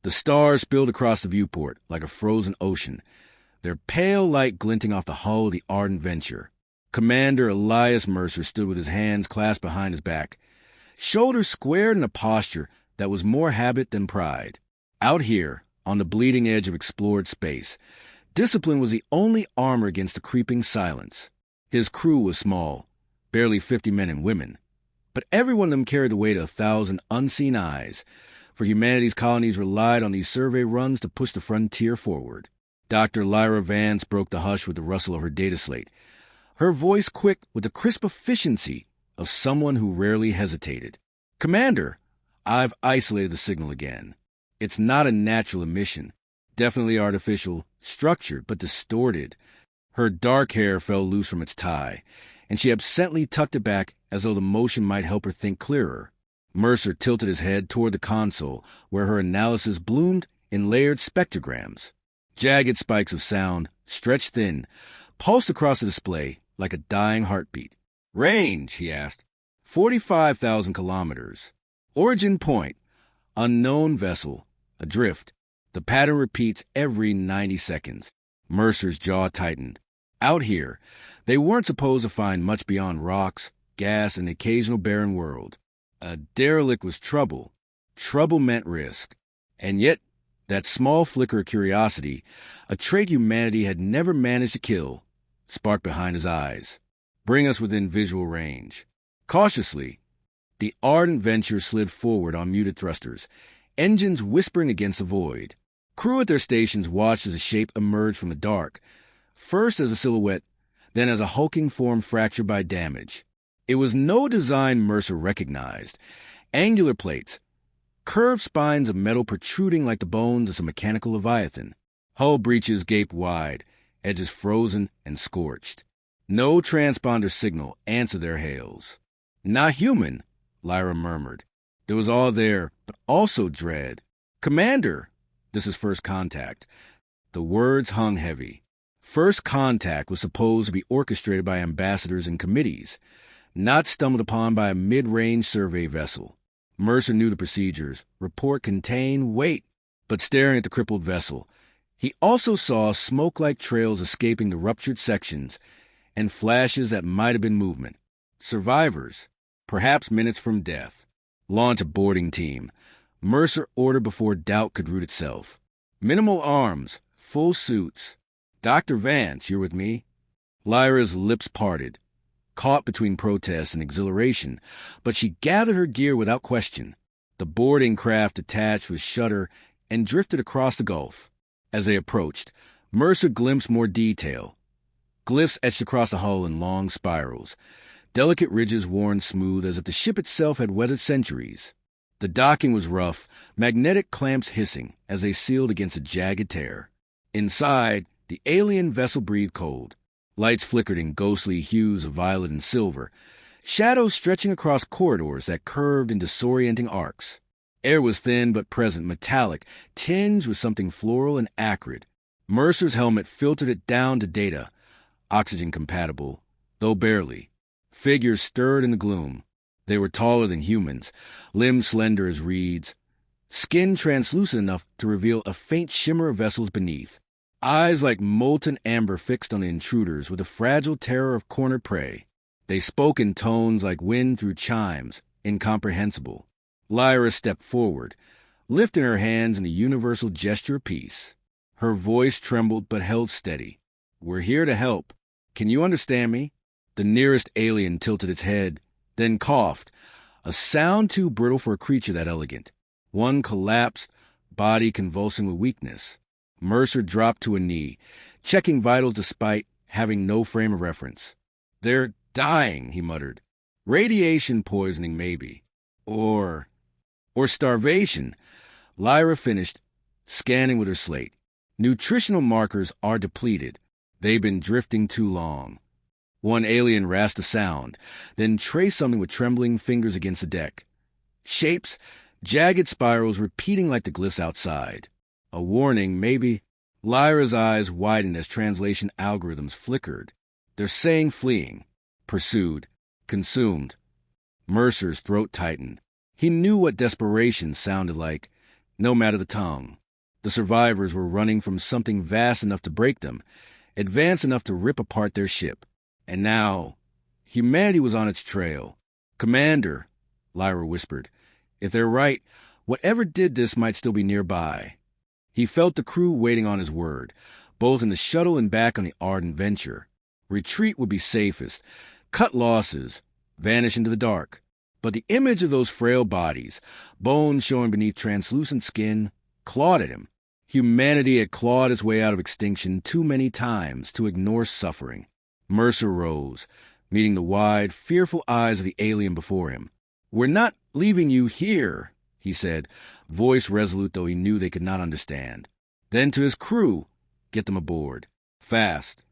The stars spilled across the viewport like a frozen ocean, their pale light glinting off the hull of the ardent Venture. Commander Elias Mercer stood with his hands clasped behind his back, shoulders squared in a posture that was more habit than pride. Out here, on the bleeding edge of explored space, discipline was the only armor against the creeping silence. His crew was small, barely 50 men and women, but every one of them carried the weight of 1,000 unseen eyes, for humanity's colonies relied on these survey runs to push the frontier forward. Dr. Lyra Vance broke the hush with the rustle of her data slate, her voice quick with the crisp efficiency of someone who rarely hesitated. "Commander, I've isolated the signal again. It's not a natural emission, definitely artificial, structured but distorted." Her dark hair fell loose from its tie, and she absently tucked it back as though the motion might help her think clearer. Mercer tilted his head toward the console, where her analysis bloomed in layered spectrograms. Jagged spikes of sound, stretched thin, pulsed across the display like a dying heartbeat. "Range," he asked. 45,000 kilometers. Origin point. Unknown vessel. Adrift. The pattern repeats every 90 seconds. Mercer's jaw tightened. Out here, they weren't supposed to find much beyond rocks, gas, and the occasional barren world. A derelict was trouble. Trouble meant risk. And yet, that small flicker of curiosity, a trait humanity had never managed to kill, sparked behind his eyes. "Bring us within visual range." Cautiously, the ardent Venture slid forward on muted thrusters, engines whispering against the void. Crew at their stations watched as a shape emerged from the dark, first as a silhouette, then as a hulking form fractured by damage. It was no design Mercer recognized. Angular plates, curved spines of metal protruding like the bones of some mechanical leviathan. Hull breaches gaped wide, edges frozen and scorched. No transponder signal answered their hails. "Not human," Lyra murmured. There was awe there, but also dread. "Commander!" "This is first contact." The words hung heavy. First contact was supposed to be orchestrated by ambassadors and committees, not stumbled upon by a mid-range survey vessel. Mercer knew the procedures. Report contain, wait. But staring at the crippled vessel, he also saw smoke-like trails escaping the ruptured sections and flashes that might have been movement. Survivors, perhaps minutes from death. Launch a boarding team. Mercer ordered before doubt could root itself. Minimal arms, full suits. "Dr. Vance, you're with me?" Lyra's lips parted, caught between protest and exhilaration, but she gathered her gear without question. The boarding craft detached with shudder and drifted across the gulf. As they approached, Mercer glimpsed more detail. Glyphs etched across the hull in long spirals, delicate ridges worn smooth as if the ship itself had weathered centuries. The docking was rough, magnetic clamps hissing as they sealed against a jagged tear. Inside, the alien vessel breathed cold. Lights flickered in ghostly hues of violet and silver, shadows stretching across corridors that curved in disorienting arcs. Air was thin but present, metallic, tinged with something floral and acrid. Mercer's helmet filtered it down to data, oxygen-compatible, though barely. Figures stirred in the gloom. They were taller than humans, limbs slender as reeds, skin translucent enough to reveal a faint shimmer of vessels beneath. Eyes like molten amber fixed on the intruders with a fragile terror of cornered prey. They spoke in tones like wind through chimes, incomprehensible. Lyra stepped forward, lifting her hands in a universal gesture of peace. Her voice trembled but held steady. "We're here to help. Can you understand me?" The nearest alien tilted its head, then coughed, a sound too brittle for a creature that elegant. One collapsed, body convulsing with weakness. Mercer dropped to a knee, checking vitals despite having no frame of reference. "They're dying," he muttered. "Radiation poisoning, maybe. Or starvation." Lyra finished, scanning with her slate. "Nutritional markers are depleted. They've been drifting too long." One alien rasped a sound, then traced something with trembling fingers against the deck. Shapes, jagged spirals repeating like the glyphs outside. A warning, maybe. Lyra's eyes widened as translation algorithms flickered. They're saying fleeing, pursued, consumed. Mercer's throat tightened. He knew what desperation sounded like. no matter the tongue. The survivors were running from something vast enough to break them, advanced enough to rip apart their ship. And now, humanity was on its trail. "Commander," Lyra whispered, "if they're right, whatever did this might still be nearby." He felt the crew waiting on his word, both in the shuttle and back on the Ardent Venture. Retreat would be safest. Cut losses. Vanish into the dark. But the image of those frail bodies, bones showing beneath translucent skin, clawed at him. Humanity had clawed its way out of extinction too many times to ignore suffering. Mercer rose, meeting the wide, fearful eyes of the alien before him. "We're not leaving you here," he said, voice resolute though he knew they could not understand. Then to his crew, "Get them aboard. Fast."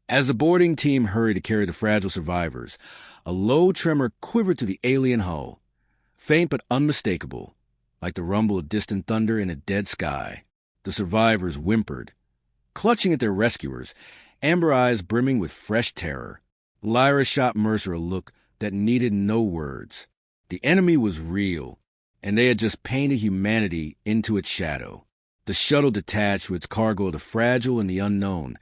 As the boarding team hurried to carry the fragile survivors, a low tremor quivered through the alien hull, faint but unmistakable, like the rumble of distant thunder in a dead sky. The survivors whimpered, clutching at their rescuers, amber eyes brimming with fresh terror. Lyra shot Mercer a look that needed no words. The enemy was real, and they had just painted humanity into its shadow. The shuttle detached with its cargo of the fragile and the unknown,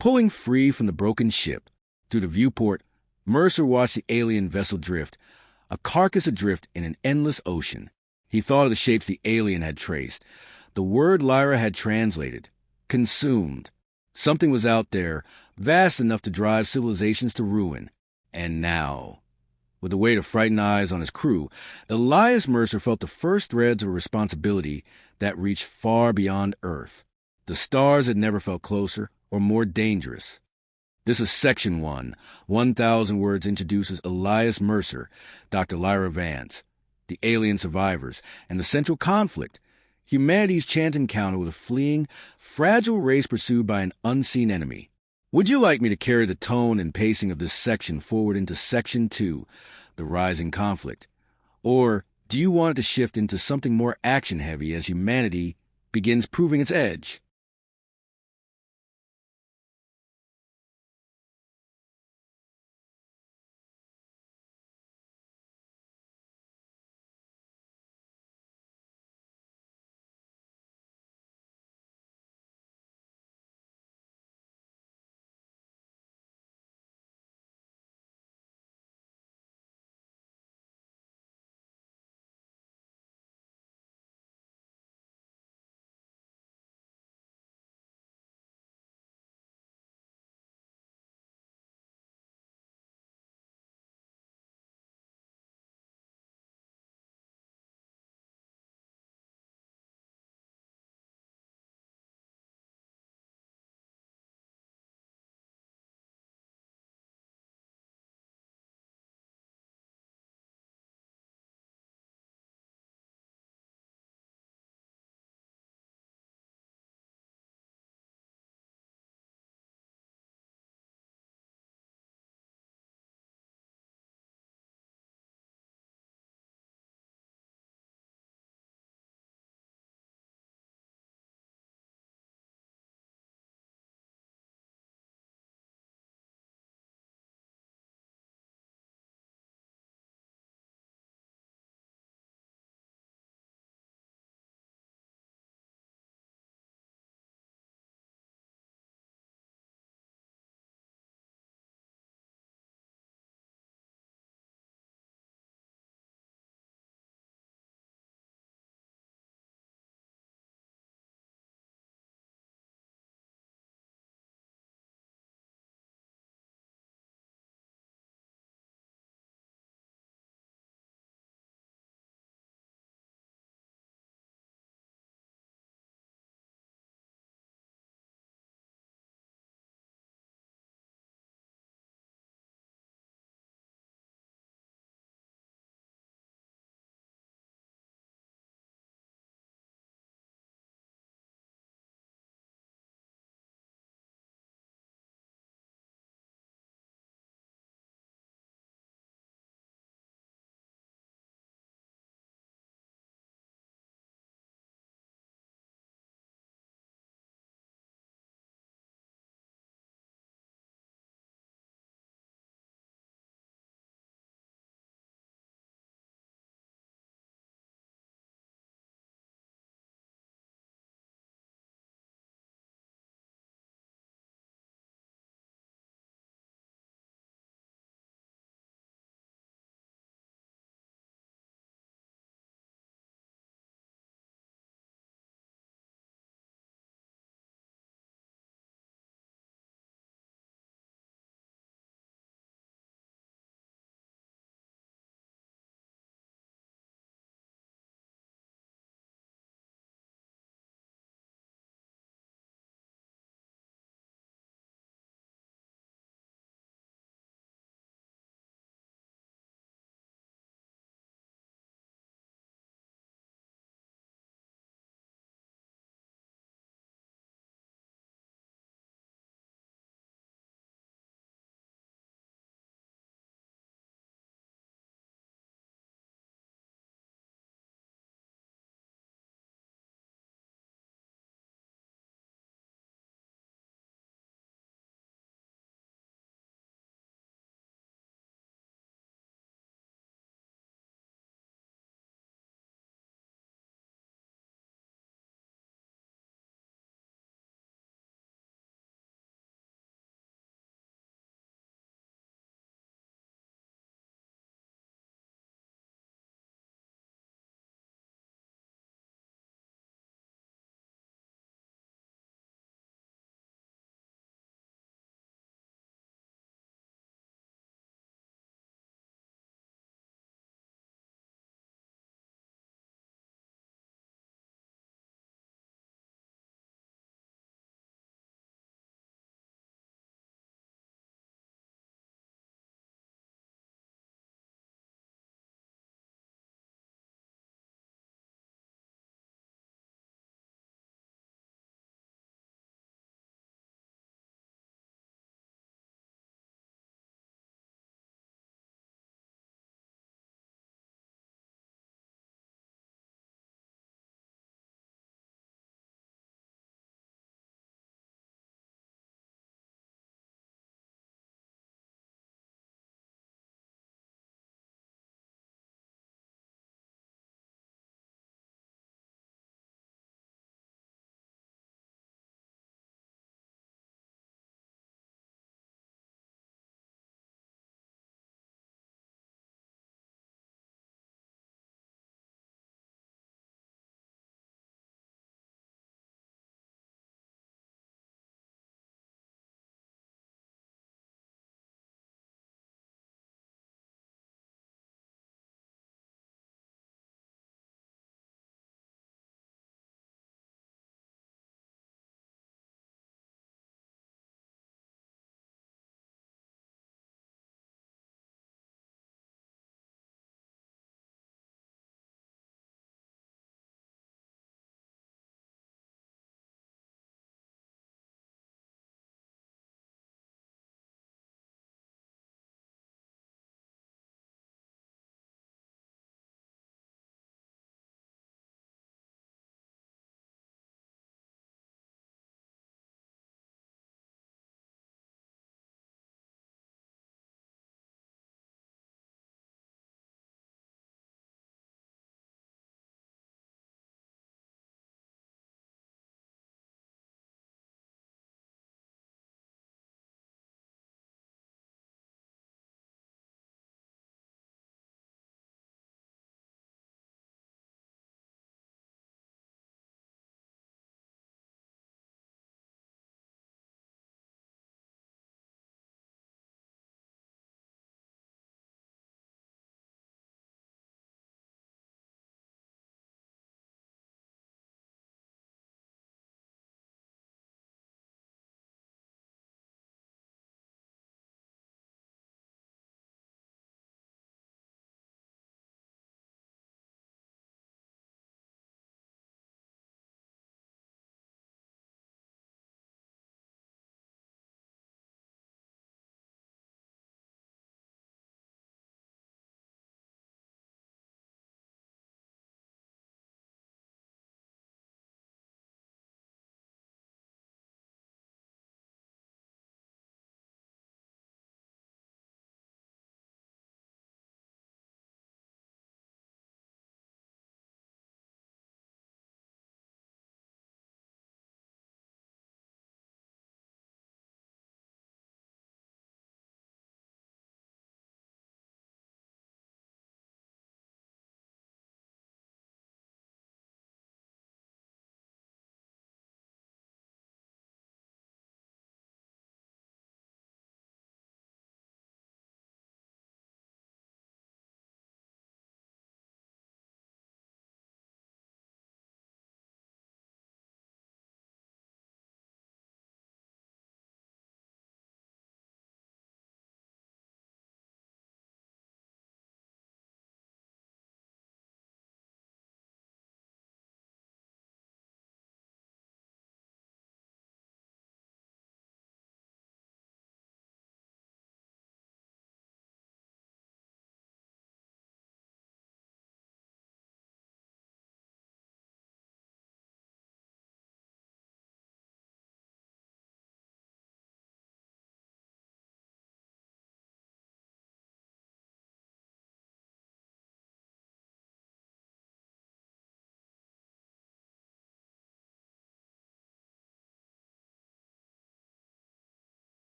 pulling free from the broken ship. Through the viewport, Mercer watched the alien vessel drift, a carcass adrift in an endless ocean. He thought of the shapes the alien had traced, the word Lyra had translated. Consumed. Something was out there, vast enough to drive civilizations to ruin. And now, with the weight of frightened eyes on his crew, Elias Mercer felt the first threads of a responsibility that reached far beyond Earth. The stars had never felt closer or more dangerous. This is Section 1. 1,000 words introduces Elias Mercer, Dr. Lyra Vance, the alien survivors, and the central conflict, humanity's chance encounter with a fleeing, fragile race pursued by an unseen enemy. Would you like me to carry the tone and pacing of this section forward into Section 2, the rising conflict? Or do you want it to shift into something more action-heavy as humanity begins proving its edge?